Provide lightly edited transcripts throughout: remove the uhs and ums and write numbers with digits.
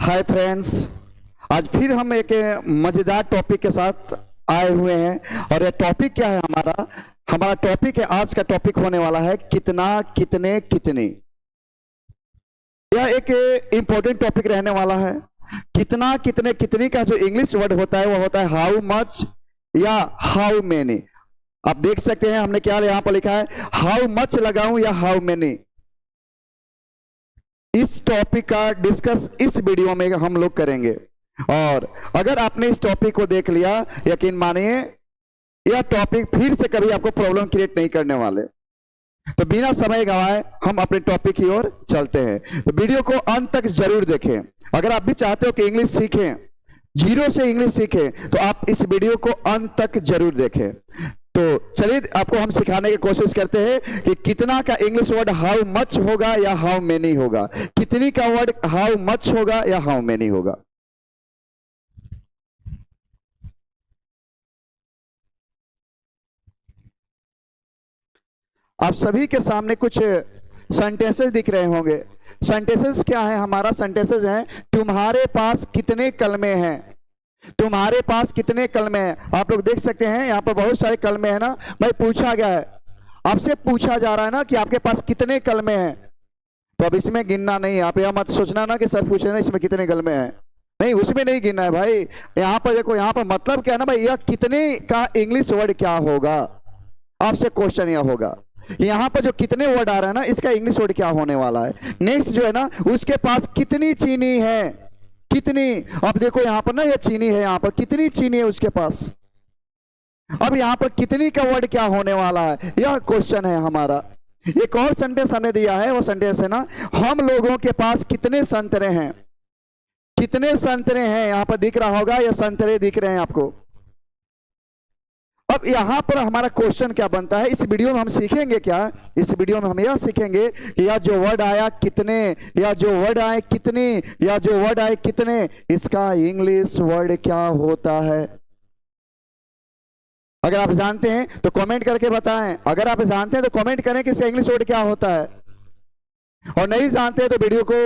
Hi friends, आज फिर हम एक मजेदार टॉपिक के साथ आए हुए हैं। और ये टॉपिक क्या है? हमारा टॉपिक है, आज का टॉपिक होने वाला है कितना, कितने, कितनी। यह एक इंपॉर्टेंट टॉपिक रहने वाला है। कितना, कितने, कितनी का जो इंग्लिश वर्ड होता है वो होता है हाउ मच या हाउ मेनी। आप देख सकते हैं हमने क्या यहां पर लिखा है, हाउ मच लगाऊं या हाउ मेनी। इस टॉपिक का डिस्कस इस वीडियो में हम लोग करेंगे। और अगर आपने इस टॉपिक को देख लिया, यकीन मानिए यह टॉपिक फिर से कभी आपको प्रॉब्लम क्रिएट नहीं करने वाले। तो बिना समय गवाए हम अपने टॉपिक की ओर चलते हैं। तो वीडियो को अंत तक जरूर देखें। अगर आप भी चाहते हो कि इंग्लिश सीखें, जीरो से इंग्लिश सीखें, तो आप इस वीडियो को अंत तक जरूर देखें। तो चलिए आपको हम सिखाने की कोशिश करते हैं कि कितना का इंग्लिश वर्ड हाउ मच होगा या हाउ मेनी होगा, कितनी का वर्ड हाउ मच होगा या हाउ मेनी होगा। आप सभी के सामने कुछ सेंटेंसेस दिख रहे होंगे। सेंटेंसेस क्या है? हमारा सेंटेंसेस है, तुम्हारे पास कितने कलमे हैं। तुम्हारे पास कितने कलमे हैं। आप लोग देख सकते हैं यहाँ पर बहुत सारे कलमे हैं ना। भाई पूछा गया है, आपसे पूछा जा रहा है ना कि आपके पास कितने कलमे हैं। तो अब इसमें गिनना नहीं है। आप यह मत सोचना ना कि सर पूछ रहे ना इसमें कितने कलमे हैं, नहीं, उसमें नहीं गिनना है भाई। यहाँ पर देखो, यहाँ पर मतलब क्या है ना भाई, यह कितने का इंग्लिश वर्ड क्या होगा, आपसे क्वेश्चन यह होगा। यहाँ पर जो कितने वर्ड आ रहा है ना, इसका इंग्लिश वर्ड क्या होने वाला है। नेक्स्ट जो है ना, उसके पास कितनी चीनी है, कितनी। अब देखो यहाँ पर ना, ये चीनी है, यहाँ पर कितनी चीनी है उसके पास। अब यहाँ पर कितनी का वर्ड क्या होने वाला है, यह क्वेश्चन है हमारा। एक और सेंटेंस हमने दिया है, वो सेंटेंस है ना, हम लोगों के पास कितने संतरे हैं। कितने संतरे हैं, यहाँ पर दिख रहा होगा, ये संतरे दिख रहे हैं आपको। अब यहां पर हमारा क्वेश्चन क्या बनता है, इस वीडियो में हम सीखेंगे क्या। इस वीडियो में हम यह सीखेंगे कि यह जो वर्ड आया कितने, या जो वर्ड आए कितनी, या जो वर्ड आए कितने, इसका इंग्लिश वर्ड क्या होता है। अगर आप जानते हैं तो कमेंट करके बताएं। अगर आप जानते हैं तो कमेंट करें कि इसका इंग्लिश वर्ड क्या होता है। और नहीं जानते हैं तो वीडियो को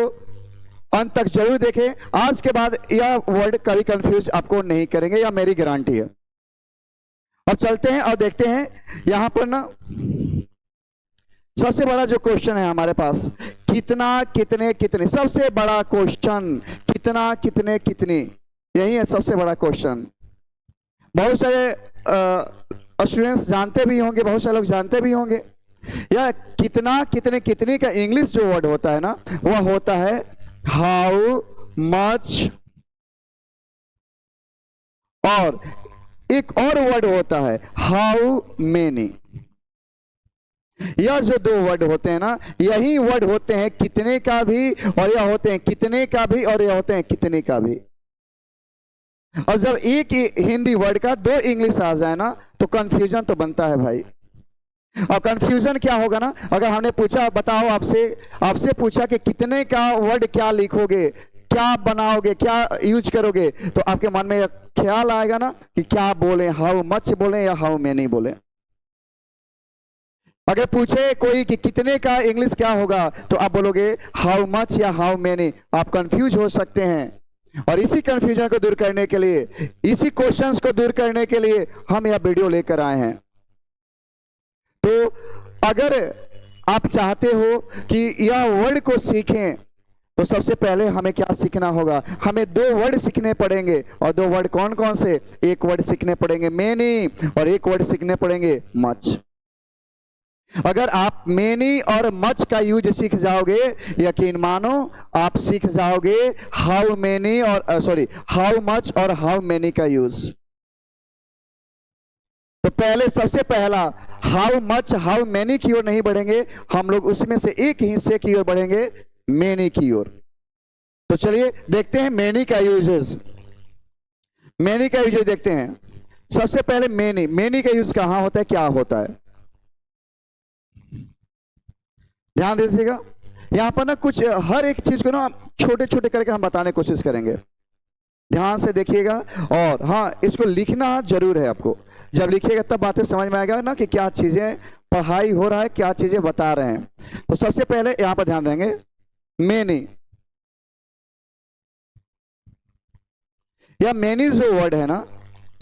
अंत तक जरूर देखें। आज के बाद यह वर्ड कभी कंफ्यूज आपको नहीं करेंगे, यह मेरी गारंटी है। अब चलते हैं और देखते हैं यहां पर ना, सबसे बड़ा जो क्वेश्चन है हमारे पास, कितना, कितने, कितने। सबसे बड़ा क्वेश्चन कितना, कितने, कितनी, यही है सबसे बड़ा क्वेश्चन। बहुत सारे स्टूडेंट्स जानते भी होंगे, बहुत सारे लोग जानते भी होंगे। यह कितना, कितने, कितनी का इंग्लिश जो वर्ड होता है ना, वह होता है हाउ मच। और एक और वर्ड होता है हाउ मेनी। यह जो दो वर्ड होते हैं ना, यही वर्ड होते हैं कितने का भी, और यह होते हैं कितने का भी, और यह होते हैं कितने का भी। और जब एक हिंदी वर्ड का दो इंग्लिश आ जाए ना, तो कंफ्यूजन तो बनता है भाई। और कंफ्यूजन क्या होगा ना, अगर हमने पूछा, बताओ, आपसे पूछा कि कितने का वर्ड क्या लिखोगे, क्या बनाओगे, क्या यूज करोगे, तो आपके मन में ख्याल आएगा ना कि क्या बोले, हाउ मच बोले या हाउ मेनी बोले। अगर पूछे कोई कि कितने का इंग्लिश क्या होगा, तो आप बोलोगे हाउ मच या हाउ मेनी। आप कंफ्यूज हो सकते हैं। और इसी कंफ्यूजन को दूर करने के लिए, इसी क्वेश्चंस को दूर करने के लिए हम यह वीडियो लेकर आए हैं। तो अगर आप चाहते हो कि यह वर्ड को सीखें, तो सबसे पहले हमें क्या सीखना होगा, हमें दो वर्ड सीखने पड़ेंगे। और दो वर्ड कौन कौन से? एक वर्ड सीखने पड़ेंगे मेनी, और एक वर्ड सीखने पड़ेंगे मच। अगर आप मेनी और मच का यूज सीख जाओगे, यकीन मानो आप सीख जाओगे हाउ मेनी और हाउ मच और हाउ मेनी का यूज। तो पहले सबसे पहला हाउ मच, हाउ मेनी की ओर नहीं बढ़ेंगे हम लोग, उसमें से एक हिस्से की ओर बढ़ेंगे, मेनी की ओर। तो चलिए देखते हैं मेनी का यूजेस। मेनी का यूज देखते हैं। सबसे पहले मेनी, मेनी का यूज कहां होता है, क्या होता है, ध्यान दीजिएगा। यहां पर ना कुछ हर एक चीज को ना छोटे छोटे करके हम बताने की कोशिश करेंगे, ध्यान से देखिएगा। और हाँ, इसको लिखना जरूर है आपको। जब लिखिएगा तब बातें समझ में आएगा ना कि क्या चीजें पढ़ाई हो रहा है, क्या चीजें बता रहे हैं। तो सबसे पहले यहां पर ध्यान देंगे मेनी। या मेनी जो वर्ड है ना,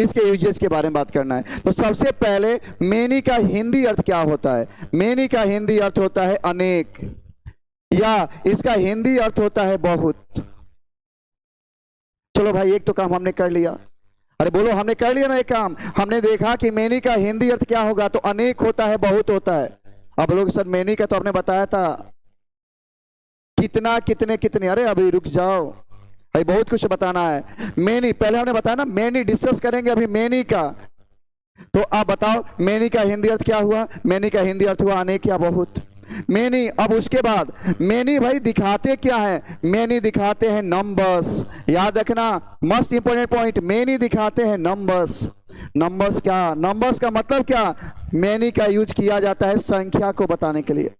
इसके यूजेस के बारे में बात करना है। तो सबसे पहले मेनी का हिंदी अर्थ क्या होता है? मेनी का हिंदी अर्थ होता है अनेक, या इसका हिंदी अर्थ होता है बहुत। चलो भाई, एक तो काम हमने कर लिया। अरे बोलो, हमने कर लिया ना एक काम। हमने देखा कि मेनी का हिंदी अर्थ क्या होगा, तो अनेक होता है, बहुत होता है। अब लोग सर मेनी का तो आपने बताया था कितना, कितने, कितने। अरे अभी रुक जाओ भाई, बहुत कुछ बताना है। मेनी पहले हमने बताया ना, मेनी डिस्कस करेंगे अभी मेनी का। तो आप बताओ मेनी का हिंदी अर्थ क्या हुआ? मेनी का हिंदी अर्थ हुआ अनेक या बहुत। मेनी, अब उसके बाद मेनी भाई दिखाते क्या है? मेनी दिखाते हैं नंबर्स। याद रखना, मस्ट इंपोर्टेंट पॉइंट, मेनी दिखाते हैं नंबर्स। नंबर्स क्या? नंबर्स का मतलब क्या? मेनी का यूज किया जाता है संख्या को बताने के लिए।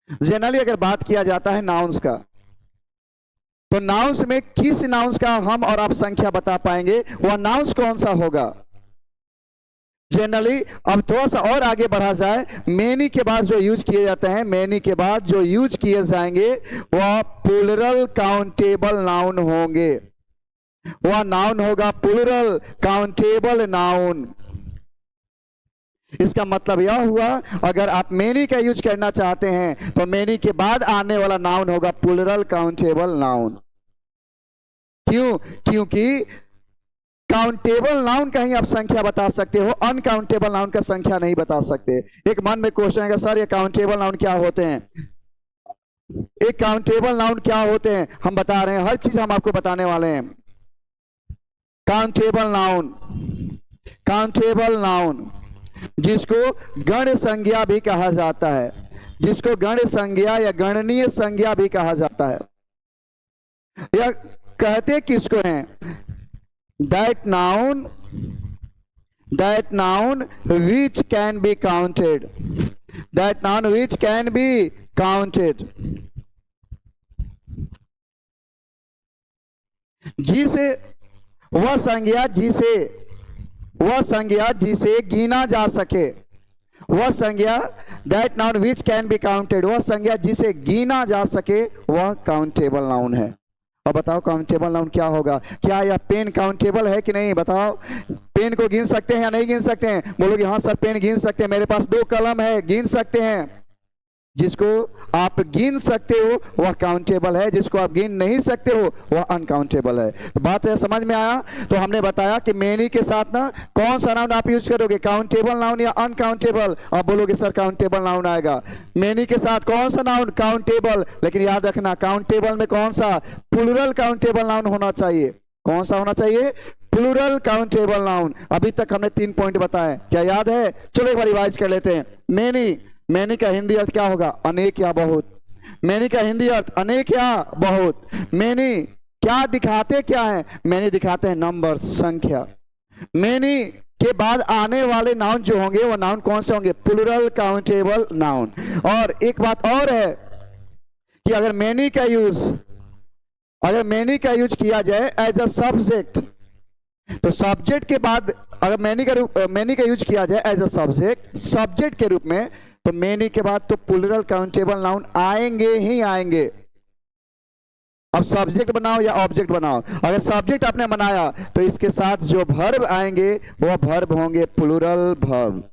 जनरली अगर बात किया जाता है नाउन्स का, तो नाउन्स में किस नाउन्स का हम और आप संख्या बता पाएंगे? वह नाउन्स कौन सा होगा? जनरली अब थोड़ा सा और आगे बढ़ा जाए, मेनी के बाद जो यूज किए जाते हैं, मेनी के बाद जो यूज किए जाएंगे वह प्लूरल काउंटेबल नाउन होंगे। वह नाउन होगा प्लूरल काउंटेबल नाउन। इसका मतलब यह हुआ, अगर आप मेनी का यूज करना चाहते हैं तो मेनी के बाद आने वाला नाउन होगा प्लूरल काउंटेबल नाउन। क्यों? क्योंकि काउंटेबल नाउन का ही आप संख्या बता सकते हो, अनकाउंटेबल नाउन का संख्या नहीं बता सकते। एक मन में क्वेश्चन है, सर ये काउंटेबल नाउन क्या होते हैं? एक काउंटेबल नाउन क्या होते हैं हम बता रहे हैं, हर चीज हम आपको बताने वाले हैं। काउंटेबल नाउन, काउंटेबल नाउन जिसको गण संज्ञा भी कहा जाता है, जिसको गण संज्ञा या गणनीय संज्ञा भी कहा जाता है। यह कहते किसको हैं? That noun which can be counted, that noun which can be counted, जिसे वह संज्ञा जिसे गिना जा सके। वह संज्ञा, that noun which can be counted, वह संज्ञा जिसे गिना जा सके, वह काउंटेबल नाउन है। अब बताओ काउंटेबल नाउन क्या होगा? क्या यह पेन काउंटेबल है कि नहीं? बताओ, पेन को गिन सकते हैं या नहीं गिन सकते हैं? बोलोगे हाँ सर पेन गिन सकते हैं, मेरे पास 2 कलम है, गिन सकते हैं। जिसको आप गिन सकते हो वह काउंटेबल है, जिसको आप गिन नहीं सकते हो वह अनकाउंटेबल है। तो बात है, समझ में आया? तो हमने बताया कि मेनी के साथ ना कौन सा नाउन आप यूज करोगे, काउंटेबल नाउन या अनकाउंटेबल? आप बोलोगे सर काउंटेबल नाउन आएगा। मेनी के साथ कौन सा नाउन? काउंटेबल। लेकिन याद रखना, काउंटेबल में कौन सा? प्लूरल काउंटेबल नाउन होना चाहिए। कौन सा होना चाहिए? Plural countable noun. अभी तक हमने 3 पॉइंट बताए, क्या याद है? चलो एक बार रिवाइज कर लेते हैं। मेनी का हिंदी अर्थ क्या होगा? अनेक या बहुत। मेनी का हिंदी अर्थ अनेक या बहुत। मेनी क्या दिखाते क्या है? मेनी दिखाते हैं नंबर्स, संख्या। मेनी के बाद आने वाले नाउन जो होंगे वो नाउन कौन से होंगे? Plural countable noun. और एक बात और है कि अगर मेनी का यूज किया जाए एज अ सब्जेक्ट, तो सब्जेक्ट के बाद अगर मेनी का यूज किया जाए एज अ सब्जेक्ट के रूप में, तो मेनी के बाद तो प्लूरल काउंटेबल नाउन आएंगे ही आएंगे। अब सब्जेक्ट बनाओ या ऑब्जेक्ट बनाओ, अगर सब्जेक्ट आपने बनाया तो इसके साथ जो वर्ब आएंगे वो वर्ब होंगे प्लूरल वर्ब।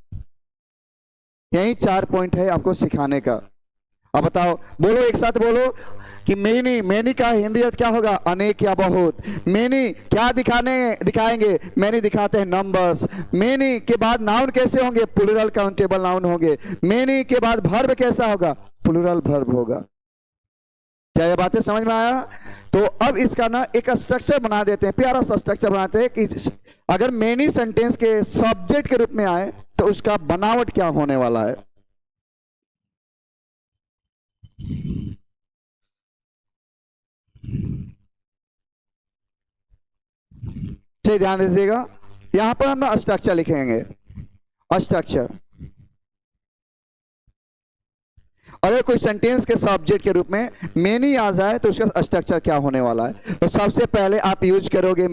यही 4 पॉइंट है आपको सिखाने का। अब बताओ, बोलो एक साथ बोलो कि मेनी का हिंदी अर्थ क्या होगा? अनेक या बहुत। मेनी क्या दिखाएंगे? मेनी दिखाते हैं नंबर्स। मेनी के बाद नाउन कैसे होंगे? प्लूरल काउंटेबल नाउन होंगे। मेनी के बाद वर्ब कैसा होगा? प्लूरल वर्ब होगा। क्या ये बातें समझ में आया? तो अब इसका ना एक स्ट्रक्चर बना देते हैं, प्यारा सा स्ट्रक्चर बनाते हैं कि अगर मेनी सेंटेंस के सब्जेक्ट के रूप में आए तो उसका बनावट क्या होने वाला है। चलिए ध्यान दीजिएगा, यहां पर हम ना स्ट्रक्चर लिखेंगे। स्ट्रक्चर, अगर कोई सेंटेंस के सब्जेक्ट के रूप में मेनी आ जाए तो उसका स्ट्रक्चर क्या होने वाला है। तो सबसे पहले आप यूज करोगे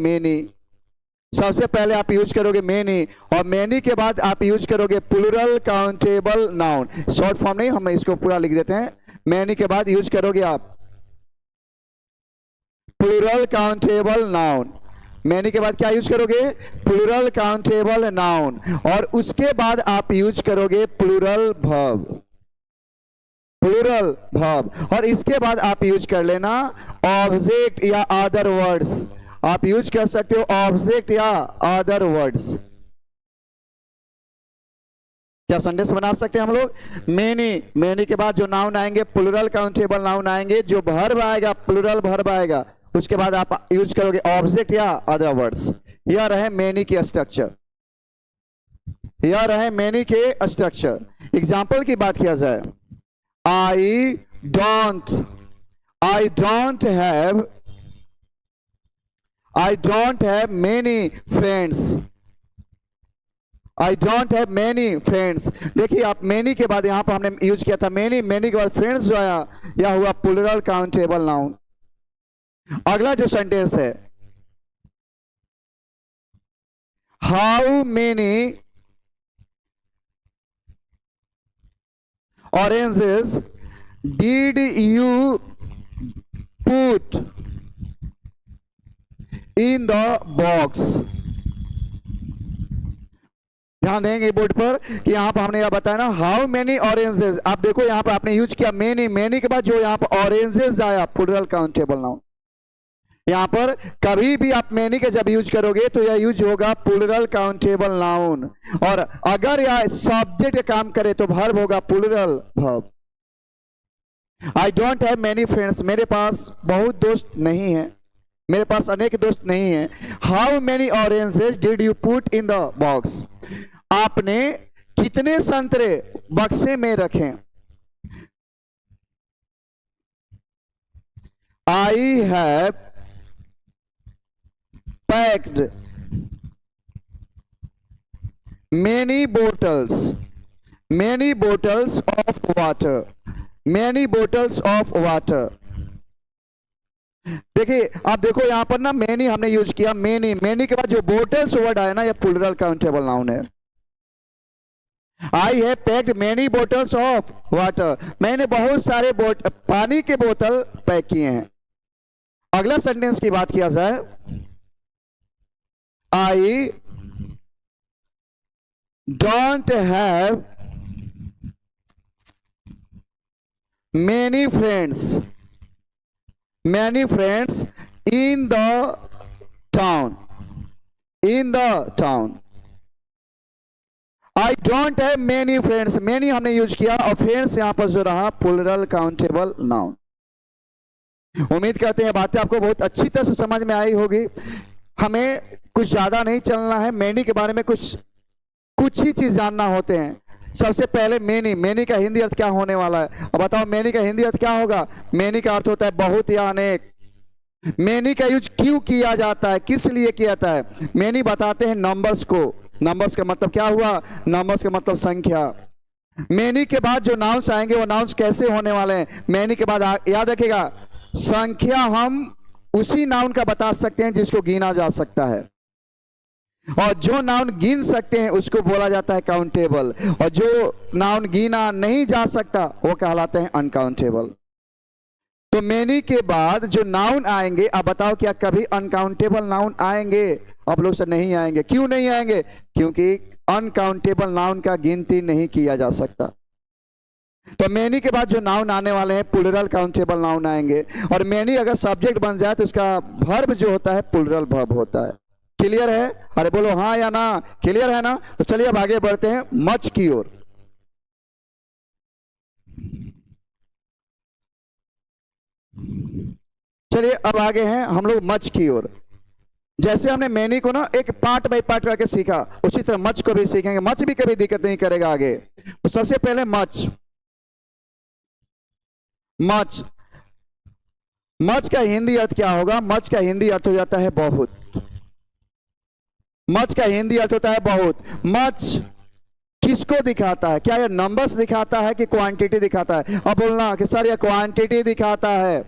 मेनी, और मेनी के बाद आप यूज करोगे plural countable noun. Short form नहीं, हम इसको पूरा लिख देते हैं। मेनी के बाद यूज करोगे आप प्लूरल काउंटेबल नाउन। मैनी के बाद क्या यूज करोगे? Plural countable noun. और उसके बाद आप यूज करोगे प्लूरल वर्ब, प्लूरल वर्ब। और इसके बाद आप यूज कर लेना ऑब्जेक्ट या अदर वर्ड्स। आप यूज कर सकते हो ऑब्जेक्ट या अदर वर्ड्स। क्या सेंटेंस बना सकते हैं हम लोग? मेनी, मेनी के बाद जो नाउन आएंगे प्लूरल काउंटेबल नाउन आएंगे, जो वर्ब आएगा प्लूरल वर्ब आएगा, उसके बाद आप यूज करोगे ऑब्जेक्ट या अदर वर्ड्स। यह रहे मेनी के स्ट्रक्चर, यह रहे मेनी के स्ट्रक्चर। एग्जाम्पल की बात किया जाए, आई don't have many friends. I don't have many friends. देखिए आप मेनी के बाद यहां पर हमने यूज किया था मेनी, मेनी के बाद फ्रेंड्स जो आया यह हुआ प्लूरल काउंटेबल नाउन। अगला जो सेंटेंस है, how many oranges did you put in the box. ध्यान देंगे बोर्ड पर कि यहां पर हमने यह बताया ना, हाउ मेनी ऑरेंजेस। आप देखो यहां पर आपने यूज किया मेनी, मेनी के बाद जो यहां पर ऑरेंजेस आया प्लूरल काउंटेबल नाउन। यहां पर कभी भी आप मेनी के जब यूज करोगे तो यह यूज होगा प्लूरल काउंटेबल नाउन। और अगर यह सब्जेक्ट काम करे तो वर्ब होगा plural verb. I don't have many friends, मेरे पास बहुत दोस्त नहीं है, मेरे पास अनेक दोस्त नहीं है। How many oranges did you put in the box. आपने कितने संतरे बक्से में रखे? I have packed many bottles of water, many bottles of water. देखिए आप देखो यहां पर ना मेनी हमने यूज किया, मेनी, मेनी के बाद जो बोटल्स वर्ड आया ना, यह प्लूरल काउंटेबल नाउन है। I have packed many bottles of water, मैंने बहुत सारे पानी के बोतल पैक किए हैं। अगला सेंटेंस की बात किया जाए, आई don't have many friends in the town, I don't have many friends, many हमने यूज किया और फ्रेंड्स यहां पर जो रहा प्लूरल काउंटेबल नाउन। उम्मीद करते हैं बातें आपको बहुत अच्छी तरह से समझ में आई होगी। हमें कुछ ज्यादा नहीं चलना है, मेनी के बारे में कुछ ही चीज जानना होते हैं। सबसे पहले मेनी, मेनी का हिंदी अर्थ क्या होने वाला है? अब बताओ मेनी का हिंदी अर्थ क्या होगा? मेनी का अर्थ होता है बहुत या अनेक। मेनी का यूज क्यों किया जाता है, किस लिए किया जाता है? मेनी बताते हैं नंबर्स को। नंबर्स का मतलब क्या हुआ? नंबर्स का मतलब संख्या। मेनी के बाद जो नाउंस आएंगे वो नाउंस कैसे होने वाले हैं? मेनी के बाद याद रखिएगा, संख्या हम उसी नाउन का बता सकते हैं जिसको गिना जा सकता है, और जो नाउन गिन सकते हैं उसको बोला जाता है काउंटेबल, और जो नाउन गिना नहीं जा सकता वो कहलाते हैं अनकाउंटेबल। तो मेनी के बाद जो नाउन आएंगे, अब बताओ क्या कभी अनकाउंटेबल नाउन आएंगे? आप लोग से नहीं आएंगे। क्यों नहीं आएंगे? क्योंकि अनकाउंटेबल नाउन का गिनती नहीं किया जा सकता। तो मेनी के बाद जो नाउन आने वाले हैं प्लूरल काउंटेबल नाउन आएंगे, और मेनी अगर सब्जेक्ट बन जाए तो इसका वर्ब जो होता है प्लूरल वर्ब होता है। क्लियर है? अरे बोलो हाँ या ना, क्लियर है ना? तो चलिए अब आगे बढ़ते हैं मच की ओर। चलिए अब आगे हैं हम लोग मच की ओर। जैसे हमने मेनी को ना एक पार्ट बाय पार्ट करके सीखा, उसी तरह मच को भी सीखेंगे। मच भी कभी दिक्कत नहीं करेगा आगे। तो सबसे पहले मच, मच, मच का हिंदी अर्थ क्या होगा? मच का हिंदी अर्थ हो जाता है बहुत। मच का हिंदी अर्थ होता है बहुत। मच किसको दिखाता है? क्या यह नंबर्स दिखाता है कि क्वांटिटी दिखाता है? अब बोलना कि सर यह क्वांटिटी दिखाता है,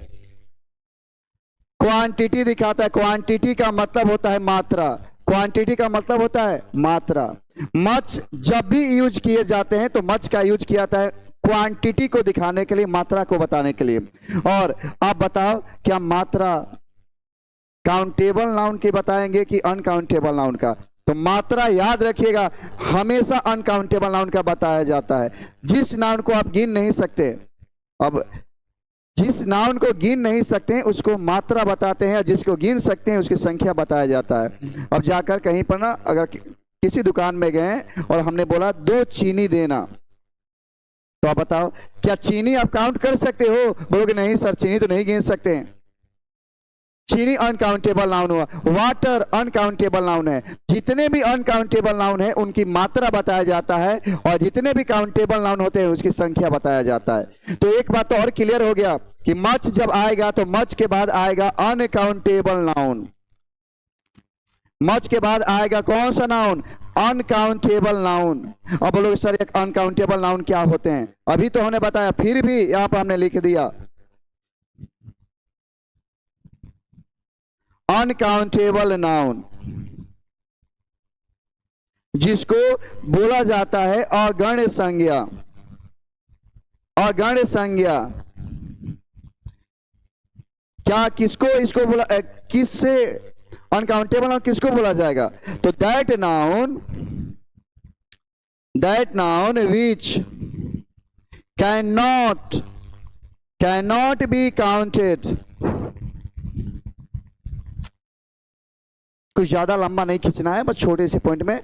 क्वांटिटी दिखाता है। क्वांटिटी का मतलब होता है मात्रा, क्वांटिटी का मतलब होता है मात्रा। मच जब भी यूज किए जाते हैं तो मच का यूज किया जाता है क्वांटिटी को दिखाने के लिए, मात्रा को बताने के लिए। और आप बताओ क्या मात्रा काउंटेबल नाउन की बताएंगे कि अनकाउंटेबल नाउन का। तो मात्रा याद रखिएगा, हमेशा अनकाउंटेबल नाउन का बताया जाता है। जिस नाउन को आप गिन नहीं सकते, अब जिस नाउन को गिन नहीं सकते हैं उसको मात्रा बताते हैं, जिसको गिन सकते हैं उसकी संख्या बताया जाता है। अब जाकर कहीं पर ना, अगर किसी दुकान में गए और हमने बोला 2 चीनी देना, तो आप बताओ क्या चीनी आप काउंट कर सकते हो? बोलोगे नहीं सर, चीनी तो नहीं गिन सकते हैं। चीनी अनकाउंटेबल नाउन हुआ। वाटर अनकाउंटेबल नाउन है। जितने भी अनकाउंटेबल नाउन है उनकी मात्रा बताया जाता है, और जितने भी काउंटेबल नाउन होते हैं उसकी संख्या बताया जाता है। तो एक बात तो और क्लियर हो गया कि मच जब आएगा तो मच के बाद आएगा अनकाउंटेबल नाउन। मच के बाद आएगा कौन सा नाउन? Uncountable noun. अब बोलोगे सर एक अनकाउंटेबल नाउन क्या होते हैं? अभी तो हमने बताया, फिर भी यहां पर हमने लिख दिया अनकाउंटेबल नाउन, जिसको बोला जाता है अगण्य संज्ञा। अगण्य संज्ञा क्या किसको इसको बोला, किससे अनकाउंटेबल नाउन किसको बोला जाएगा? तो that noun which cannot be counted. कुछ ज्यादा लंबा नहीं खींचना है, बस छोटे से पॉइंट में।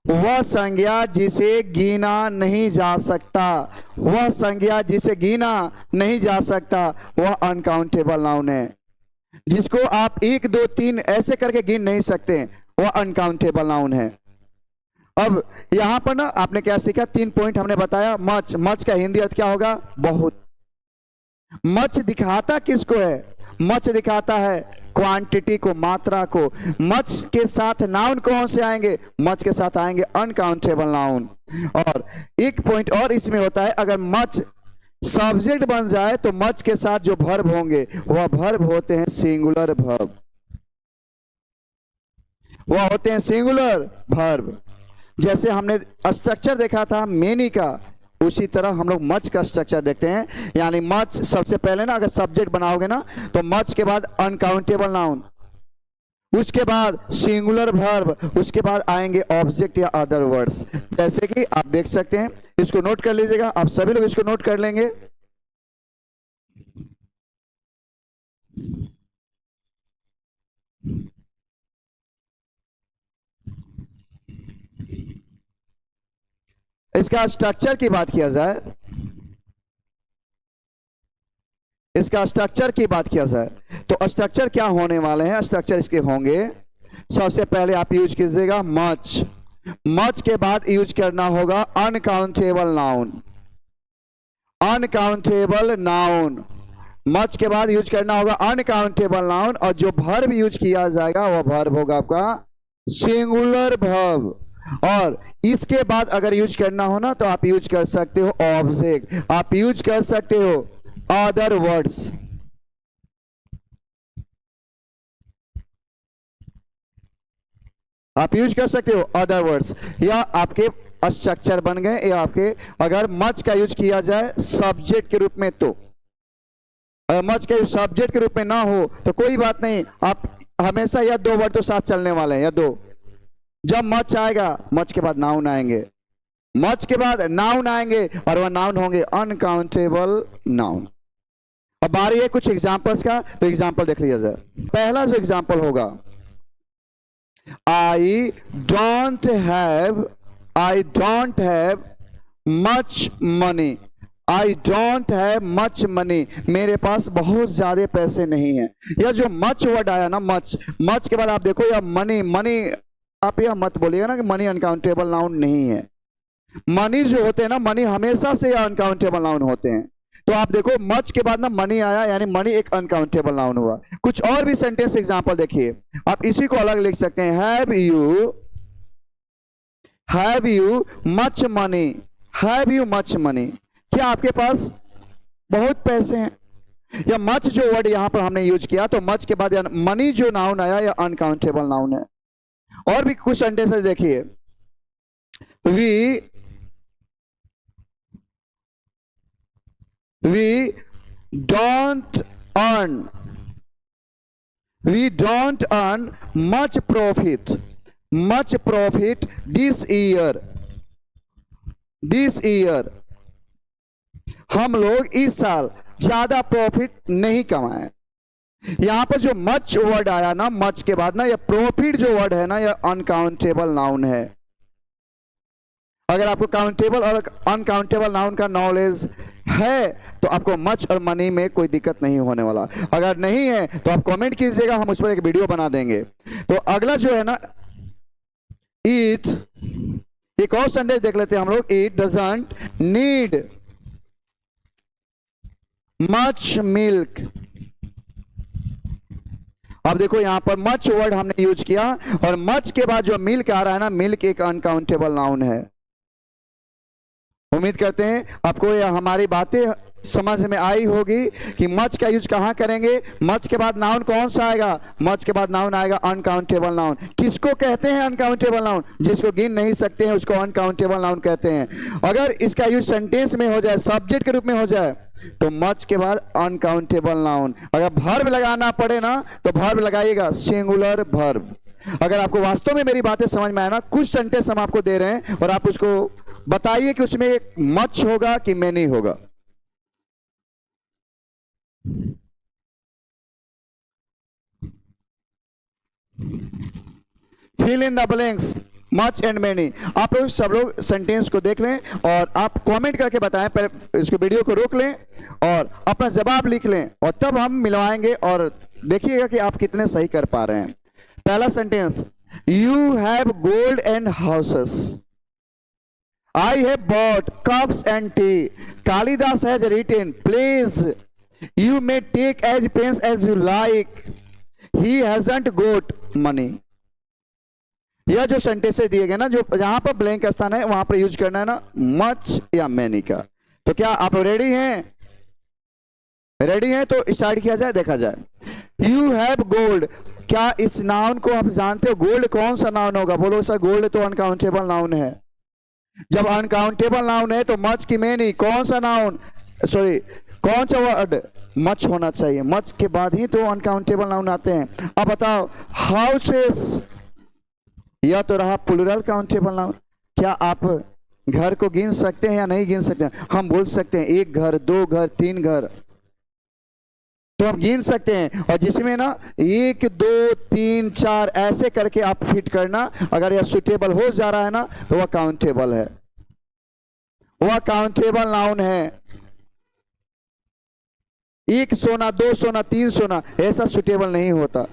वह संज्ञा जिसे गिना नहीं जा सकता, वह संज्ञा जिसे गिना नहीं जा सकता वह अनकाउंटेबल नाउन है। जिसको आप 1 2 3 ऐसे करके गिन नहीं सकते वह अनकाउंटेबल नाउन है। अब यहां पर ना आपने क्या सीखा? 3 पॉइंट हमने बताया। मच का हिंदी अर्थ क्या होगा? बहुत। मच दिखाता किसको है? मच दिखाता है क्वांटिटी को, मात्रा को। मच के साथ नाउन कौन से आएंगे? मच के साथ आएंगे अनकाउंटेबल नाउन। और एक पॉइंट और इसमें होता है, अगर मच सब्जेक्ट बन जाए तो मच के साथ जो वर्ब होंगे वह वर्ब होते हैं सिंगुलर वर्ब। वह होते हैं सिंगुलर वर्ब। जैसे हमने स्ट्रक्चर देखा था मेनी का, उसी तरह हम लोग मच का स्ट्रक्चर देखते हैं। यानी मच सबसे पहले ना, अगर सब्जेक्ट बनाओगे ना तो मच के बाद अनकाउंटेबल नाउन, उसके बाद सिंगुलर वर्ब, उसके बाद आएंगे ऑब्जेक्ट या अदर वर्ड्स। जैसे कि आप देख सकते हैं, इसको नोट कर लीजिएगा, आप सभी लोग इसको नोट कर लेंगे। इसका स्ट्रक्चर की बात किया जाए, इसका स्ट्रक्चर की बात किया जाए तो स्ट्रक्चर क्या होने वाले हैं? स्ट्रक्चर इसके होंगे, सबसे पहले आप यूज कीजिएगा मच। मच के बाद यूज करना होगा uncountable noun. Uncountable noun, much के बाद यूज करना होगा अनकाउंटेबल नाउन। और जो वर्ब यूज किया जाएगा वह वर्ब होगा आपका सिंगुलर वर्ब। और इसके बाद अगर यूज करना हो ना तो आप यूज कर सकते हो ऑब्जेक्ट, आप यूज कर सकते हो अदर वर्ड्स। आप यूज कर सकते हो अदर वर्ड्स, या आपके स्ट्रक्चर बन गए, या आपके अगर मच का यूज किया जाए सब्जेक्ट के रूप में तो। अगर मच का यूज सब्जेक्ट के रूप में ना हो तो कोई बात नहीं, आप हमेशा या 2 वर्ड तो साथ चलने वाले हैं, या 2। जब मच आएगा मच के बाद नाउन आएंगे, मच के बाद नाउन आएंगे, और वह नाउन होंगे अनकाउंटेबल नाउन। अब बारी है कुछ एग्जांपल्स का, तो एग्जांपल देख लिया जाए। पहला जो एग्जांपल होगा, आई don't have much money. I don't have much money, मेरे पास बहुत ज्यादा पैसे नहीं है। यह जो मच वर्ड आया ना, मच के बाद आप देखो या मनी, आप यह मत बोलिएगा ना कि मनी अनकाउंटेबल नाउन नहीं है। मनी जो होते हैं ना, मनी हमेशा से अनकाउंटेबल नाउन होते हैं। तो आप देखो मच के बाद ना मनी आया, यानी मनी एक अनकाउंटेबल नाउन हुआ। कुछ और भी सेंटेंस एग्जांपल देखिए, आप इसी को अलग लिख सकते हैं। Have you much money, have you much money, क्या आपके पास बहुत पैसे हैं? या मच जो वर्ड यहां पर हमने यूज किया, तो मच के बाद मनी जो नाउन आया या अनकाउंटेबल नाउन है। और भी कुछ सेंटेंसेस देखिए, we don't earn We don't earn much profit this year. हम लोग इस साल ज्यादा प्रॉफिट नहीं कमाए। यहां पर जो मच वर्ड आया ना, मच के बाद ना, ये प्रॉफिट जो वर्ड है ना, ये अनकाउंटेबल नाउन है। अगर आपको काउंटेबल और अनकाउंटेबल नाउन का नॉलेज है तो आपको मच और मनी में कोई दिक्कत नहीं होने वाला। अगर नहीं है तो आप कमेंट कीजिएगा, हम उस पर एक वीडियो बना देंगे। तो अगला जो है ना, इट, एक और सेंटेंस देख लेते हैं हम लोग। It doesn't need much milk. अब देखो यहां पर मच वर्ड हमने यूज किया और मच के बाद जो मिल्क आ रहा है ना, मिल्क एक अनकाउंटेबल नाउन है। उम्मीद करते हैं आपको यह हमारी बातें समझ में आई होगी कि मच का यूज कहां करेंगे। मच के बाद नाउन कौन सा आएगा? मच के बाद नाउन आएगा अनकाउंटेबल नाउन। किसको कहते हैं अनकाउंटेबल नाउन? जिसको गिन नहीं सकते हैं उसको अनकाउंटेबल नाउन कहते हैं। अगर इसका यूज सेंटेंस में हो जाए, सब्जेक्ट के रूप में हो जाए, तो मच के बाद अनकाउंटेबल नाउन। अगर वर्ब लगाना पड़े ना तो वर्ब लगाइएगा, सिंगुलर वर्ब। अगर आपको वास्तव में मेरी बातें समझ में आए ना, कुछ सेंटेंस हम आपको दे रहे हैं और आप उसको बताइए कि उसमें मच होगा कि मैनी होगा। Fill in the blanks, much and many. आप लोग सब लोग सेंटेंस को देख लें और आप कमेंट करके बताएं। पहले इसको वीडियो को रोक लें और अपना जवाब लिख लें और तब हम मिलवाएंगे और देखिएगा कि आप कितने सही कर पा रहे हैं। पहला sentence, you have gold and houses. I have bought cups and tea. Kalidas has written, please, you may take as pains as you like. He hasn't got money. यह जो सेंटेंसेस दिए गए ना, जो जहां पर ब्लैंक स्थान है वहां पर यूज करना है ना मच या मैनी का। तो क्या आप रेडी हैं? रेडी हैं तो स्टार्ट किया जाए, देखा जाए। यू हैव गोल्ड, क्या इस नाउन को आप जानते हो? गोल्ड कौन सा नाउन होगा? बोलो सर, गोल्ड तो अनकाउंटेबल नाउन है। जब अनकाउंटेबल नाउन है तो मच की मैनी, कौन सा नाउन, सॉरी कौन सा वर्ड? मच होना चाहिए। मच के बाद ही तो अनकाउंटेबल नाउन आते हैं। अब बताओ, हाउसेस, यह तो रहा प्लूरल काउंटेबल नाउन। क्या आप घर को गिन सकते हैं या नहीं गिन सकते हैं? हम बोल सकते हैं एक घर, दो घर, तीन घर, तो हम गिन सकते हैं। और जिसमें ना 1 2 3 4 ऐसे करके आप फिट करना, अगर यह सुटेबल हो जा रहा है ना तो वह काउंटेबल है, वह काउंटेबल नाउन है। 1 सोना, 2 सोना, 3 सोना, ऐसा सुटेबल नहीं होता।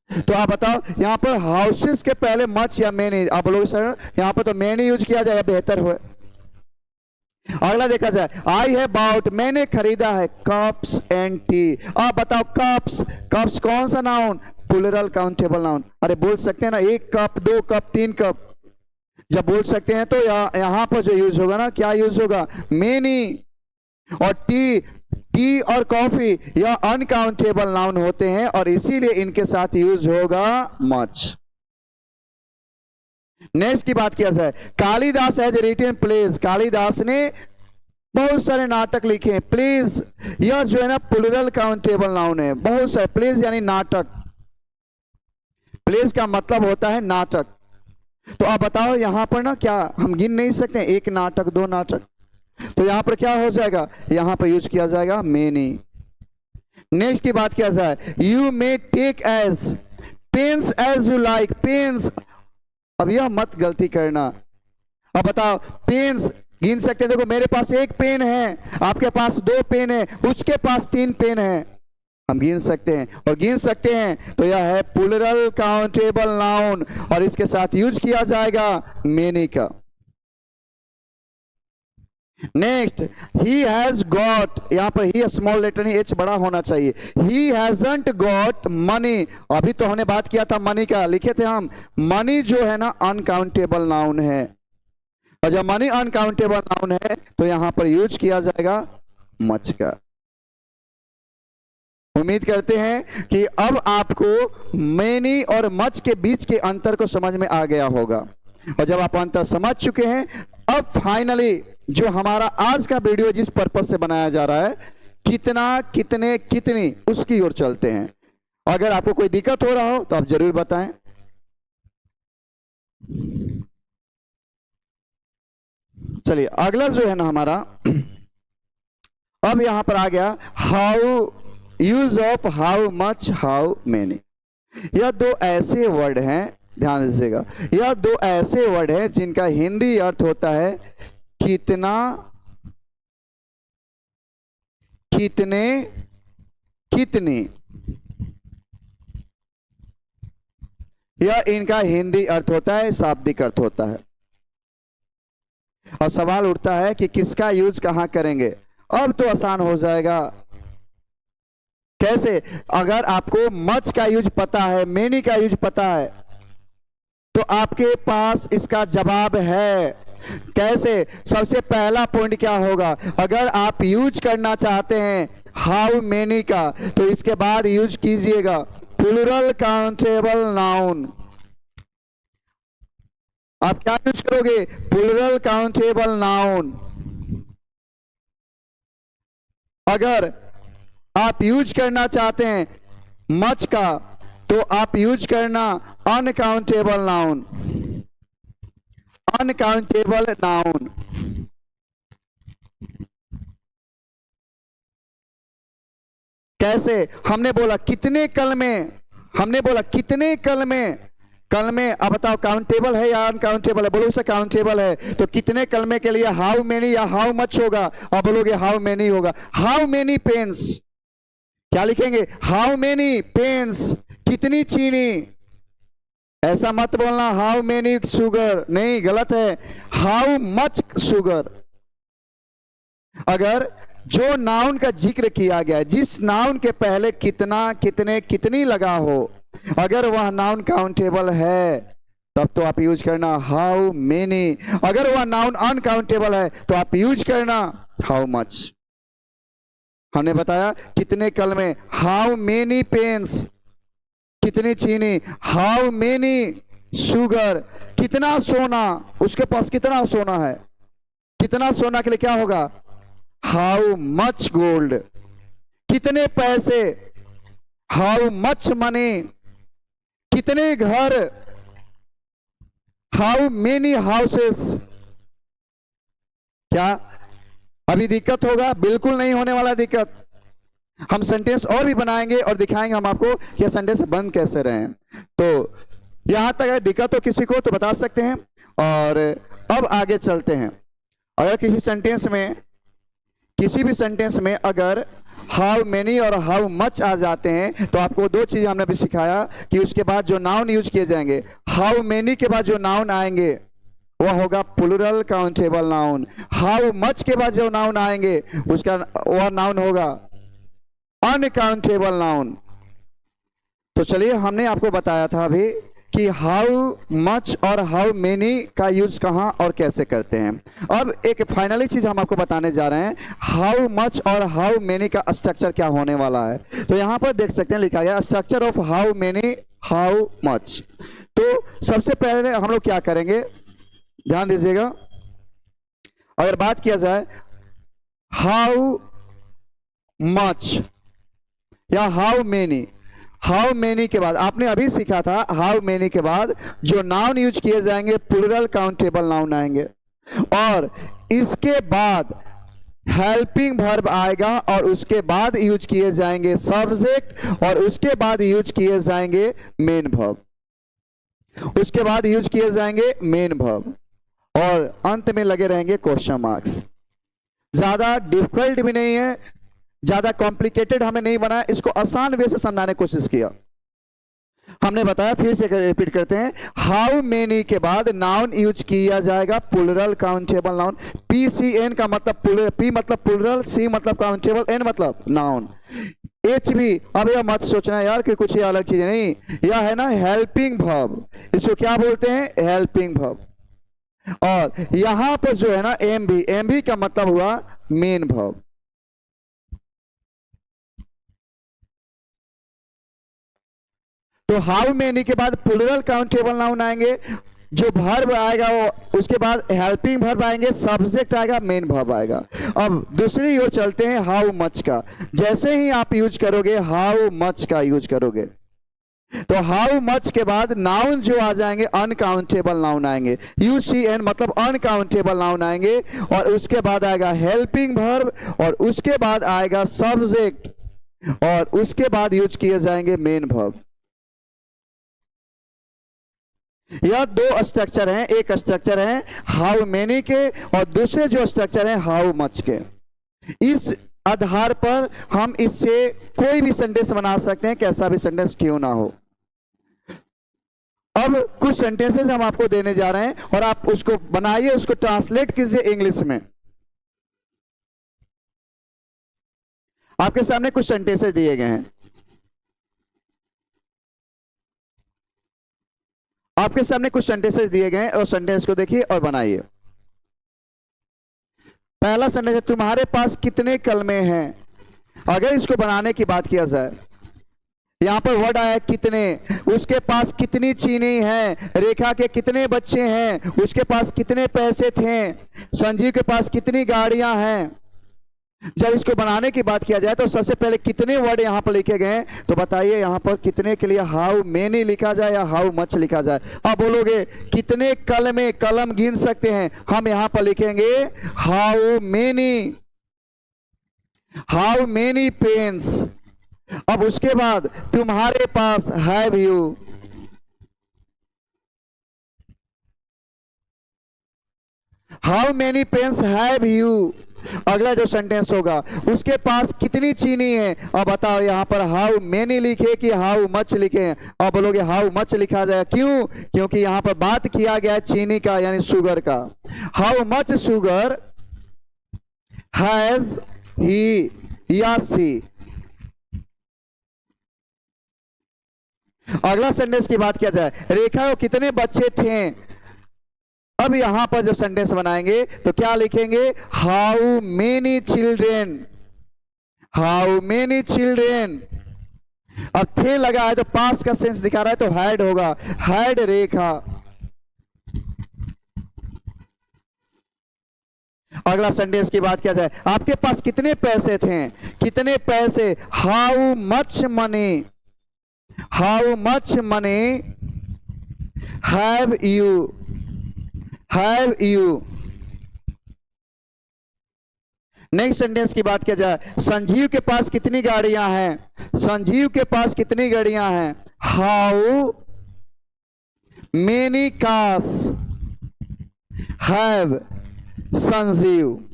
तो आप बताओ, यहां पर हाउसेस के पहले मच या मैनी, आप लोग सर यहां पर तो मैनी यूज किया जाए, बेहतर हो। अगला देखा जाए, आई है बाउट, मैंने खरीदा है कप्स एंड टी। आप बताओ, कप्स, कप्स कौन सा नाउन? Plural countable noun. अरे बोल सकते हैं ना 1 कप, 2 कप, 3 कप। जब बोल सकते हैं तो यहां पर जो यूज होगा ना, क्या यूज होगा? मेनी। और टी और कॉफी यह अनकाउंटेबल नाउन होते हैं और इसीलिए इनके साथ यूज होगा मच। नेक्स्ट की बात किया जाए, Kalidas has written plays, Kalidas ने बहुत सारे नाटक लिखे हैं। प्लेज यह जो है ना प्लूरल काउंटेबल नाउन है। बहुत सारे, प्लेज यानी नाटक, प्लेज का मतलब होता है नाटक। तो आप बताओ यहां पर ना, क्या हम गिन नहीं सकते? 1 नाटक, 2 नाटक, तो यहां पर क्या हो जाएगा? यहां पर यूज किया जाएगा मेनी। नेक्स्ट की बात किया जाए, you may take as pens as you like, pens, अब यह मत गलती करना। अब बताओ, पेन्स गिन सकते हैं? देखो मेरे पास 1 पेन है, आपके पास 2 पेन है, उसके पास 3 पेन है, हम गिन सकते हैं। और गिन सकते हैं तो यह है प्लूरल काउंटेबल नाउन और इसके साथ यूज किया जाएगा मेनी का। नेक्स्ट, ही हैज गॉट, यहां पर ही स्मॉल लेटर नहीं, एच बड़ा होना चाहिए। ही हैजंट गॉट मनी, अभी तो हमने बात किया था मनी का, लिखे थे हम। मनी जो है ना अनकाउंटेबल नाउन है और जब मनी अनकाउंटेबल नाउन है तो यहां पर यूज किया जाएगा मच का। उम्मीद करते हैं कि अब आपको मेनी और मच के बीच के अंतर को समझ में आ गया होगा। और जब आप अंतर समझ चुके हैं, अब फाइनली जो हमारा आज का वीडियो जिस पर्पस से बनाया जा रहा है, कितना, कितने, कितनी, उसकी ओर चलते हैं। अगर आपको कोई दिक्कत हो रहा हो तो आप जरूर बताएं। चलिए अगला जो है ना हमारा, अब यहां पर आ गया how, use of how much, how many. यह दो ऐसे वर्ड हैं, ध्यान दीजिएगा, यह दो ऐसे वर्ड हैं जिनका हिंदी अर्थ होता है कितना, कितने, कितनी। यह इनका हिंदी अर्थ होता है, शाब्दिक अर्थ होता है। और सवाल उठता है कि किसका यूज कहां करेंगे। अब तो आसान हो जाएगा। कैसे? अगर आपको मच का यूज पता है, मेनी का यूज पता है, तो आपके पास इसका जवाब है। कैसे? सबसे पहला पॉइंट क्या होगा, अगर आप यूज करना चाहते हैं हाउ मेनी का, तो इसके बाद यूज कीजिएगा प्लूरल काउंटेबल नाउन। आप क्या यूज करोगे? Plural countable noun. अगर आप यूज करना चाहते हैं मच का, तो आप यूज करना अनकाउंटेबल नाउन, अनकाउंटेबल नाउन। कैसे? हमने बोला कितने कलमे, हमने बोला कितने कलमे, कलमे। अब बताओ काउंटेबल है या अनकाउंटेबल है? बोलो से काउंटेबल है, तो कितने कलमे के लिए हाउ मेनी या हाउ मच होगा? और बोलोगे हाउ मेनी होगा। हाउ मेनी पेन्स, क्या लिखेंगे? हाउ मेनी पेन्स, कितनी चीनी। ऐसा मत बोलना हाउ मेनी शुगर, नहीं, गलत है, हाउ मच शुगर। अगर जो नाउन का जिक्र किया गया, जिस नाउन के पहले कितना, कितने, कितनी लगा हो, अगर वह नाउन काउंटेबल है, तब तो आप यूज करना हाउ मेनी। अगर वह नाउन अनकाउंटेबल है, तो आप यूज करना हाउ मच। हमने बताया कितने कलमे, हाउ मेनी पेन्स, कितनी चीनी, हाउ मेनी शुगर, कितना सोना, उसके पास कितना सोना है, कितना सोना के लिए क्या होगा? How much gold. कितने पैसे, हाउ मच मनी। कितने घर, हाउ मेनी हाउसेस। क्या अभी दिक्कत होगा? बिल्कुल नहीं होने वाला दिक्कत। हम सेंटेंस और भी बनाएंगे और दिखाएंगे हम आपको कि सेंटेंस बंद कैसे रहे। तो यहां तक अगर दिक्कत हो किसी को तो बता सकते हैं। और अब आगे चलते हैं। अगर किसी सेंटेंस में, किसी भी सेंटेंस में अगर हाउ मेनी और हाउ मच आ जाते हैं, तो आपको दो चीज हमने भी सिखाया कि उसके बाद जो नाउन यूज किए जाएंगे, हाउ मेनी के बाद जो नाउन आएंगे वह होगा plural countable noun. How much के बाद जो नाउन आएंगे उसका वह नाउन होगा अनकाउंटेबल नाउन। तो चलिए, हमने आपको बताया था अभी कि हाउ मच और हाउ मेनी का यूज कहां और कैसे करते हैं। अब एक फाइनली चीज हम आपको बताने जा रहे हैं, हाउ मच और हाउ मेनी का स्ट्रक्चर क्या होने वाला है। तो यहां पर देख सकते हैं लिखा गया structure of how many, how much. तो सबसे पहले हम लोग क्या करेंगे, ध्यान दीजिएगा। अगर बात किया जाए हाउ मच या हाउ मेनी, हाउ मेनी के बाद आपने अभी सीखा था, हाउ मेनी के बाद जो नाउन यूज किए जाएंगे प्लूरल काउंटेबल नाउन आएंगे, और इसके बाद हेल्पिंग वर्ब आएगा, और उसके बाद यूज किए जाएंगे सब्जेक्ट, और उसके बाद यूज किए जाएंगे मेन वर्ब, उसके बाद यूज किए जाएंगे मेन वर्ब, और अंत में लगे रहेंगे क्वेश्चन मार्क्स। ज्यादा डिफिकल्ट भी नहीं है, ज्यादा कॉम्प्लिकेटेड हमें नहीं बनाया, इसको आसान वे से समझाने की कोशिश किया। हमने बताया, फिर से रिपीट करते हैं, हाउ मेनी के बाद नाउन यूज किया जाएगा प्लूरल काउंटेबल नाउन। PCN का मतलब P मतलब प्लूरल, C मतलब काउंटेबल, N मतलब नाउन, H भी। अब यह मत सोचना यार कि कुछ ये अलग चीज नहीं, यह है ना हेल्पिंग वर्ब, इसको क्या बोलते हैं? Helping verb. और यहां पर जो है ना MV का मतलब हुआ मेन वर्ब। तो हाउ मेनी के बाद प्लूरल काउंटेबल नाउन आएंगे, जो वर्ब आएगा वो, उसके बाद हेल्पिंग वर्ब आएंगे, सब्जेक्ट आएगा, मेन वर्ब आएगा। अब दूसरी ओर चलते हैं हाउ मच का। जैसे ही आप यूज करोगे हाउ मच का यूज करोगे, तो हाउ मच के बाद नाउन जो आ जाएंगे अनकाउंटेबल नाउन आएंगे, यूसीएन मतलब अनकाउंटेबल नाउन आएंगे, और उसके बाद आएगा हेल्पिंग वर्ब, और उसके बाद आएगा सब्जेक्ट, और उसके बाद यूज किए जाएंगे मेन वर्ब। यह दो स्ट्रक्चर हैं, एक स्ट्रक्चर है हाउ मेनी के और दूसरे जो स्ट्रक्चर है हाउ मच के। इस आधार पर हम इससे कोई भी सेंटेंस बना सकते हैं, कैसा भी सेंटेंस क्यों ना हो। अब कुछ सेंटेंसेस हम आपको देने जा रहे हैं और आप उसको बनाइए, उसको ट्रांसलेट कीजिए इंग्लिश में। आपके सामने कुछ सेंटेंसेस दिए गए हैं, आपके सामने कुछ सेंटेंसेस दिए गए हैं और सेंटेंस को देखिए और बनाइए। पहला सेंटेंस है तुम्हारे पास कितने कलमे हैं। अगर इसको बनाने की बात किया जाए, यहां पर वर्ड आया कितने, उसके पास कितनी चीनी है, रेखा के कितने बच्चे हैं, उसके पास कितने पैसे थे, संजीव के पास कितनी गाड़ियां हैं। जब इसको बनाने की बात किया जाए तो सबसे पहले कितने वर्ड यहां पर लिखे गए हैं, तो बताइए यहां पर कितने के लिए हाउ मेनी लिखा जाए या हाउ मच लिखा जाए। अब बोलोगे कितने कलमे, कलम गिन सकते हैं, हम यहां पर लिखेंगे हाउ मेनी पेन्स। अब उसके बाद तुम्हारे पास have you, how many pens have you. अगला जो सेंटेंस होगा उसके पास कितनी चीनी है। अब बताओ यहां पर हाउ मेनी लिखे कि हाउ मच लिखे। अब बोलोगे हाउ मच लिखा जाए, क्यों? क्योंकि यहां पर बात किया गया है चीनी का यानी शुगर का। How much sugar has he या सी। अगला सेंटेंस की बात किया जाए, रेखा को कितने बच्चे थे। अब यहां पर जब सेंटेंस बनाएंगे तो क्या लिखेंगे, how many children, how many children. अब थे लगा है तो पास का सेंस दिखा रहा है तो हैड होगा, हैड रेखा। अगला सेंटेंस की बात किया जाए, आपके पास कितने पैसे थे, कितने पैसे, how much money, how much money have you, have you. Next sentence की बात किया जाए, संजीव के पास कितनी गाड़ियां हैं, संजीव के पास कितनी गाड़ियां हैं, how many cars have Sanjeev.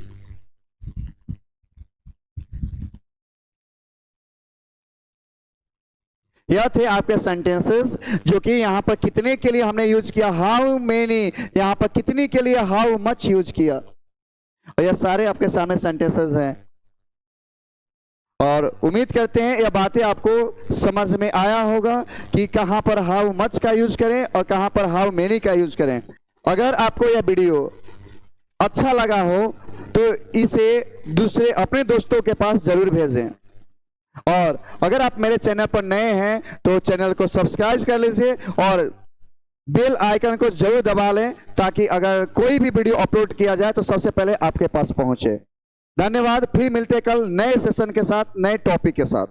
यह थे आपके सेंटेंसेस जो कि यहां पर कितने के लिए हमने यूज किया हाउ मेनी, यहां पर कितनी के लिए हाउ मच यूज किया। और यह सारे आपके सामने सेंटेंसेस हैं और उम्मीद करते हैं यह बातें आपको समझ में आया होगा कि कहां पर हाउ मच का यूज करें और कहां पर हाउ मेनी का यूज करें। अगर आपको यह वीडियो अच्छा लगा हो तो इसे दूसरे अपने दोस्तों के पास जरूर भेजें, और अगर आप मेरे चैनल पर नए हैं तो चैनल को सब्सक्राइब कर लीजिए और बेल आइकन को जरूर दबा लें ताकि अगर कोई भी वीडियो अपलोड किया जाए तो सबसे पहले आपके पास पहुंचे। धन्यवाद। फिर मिलते कल नए सेशन के साथ, नए टॉपिक के साथ।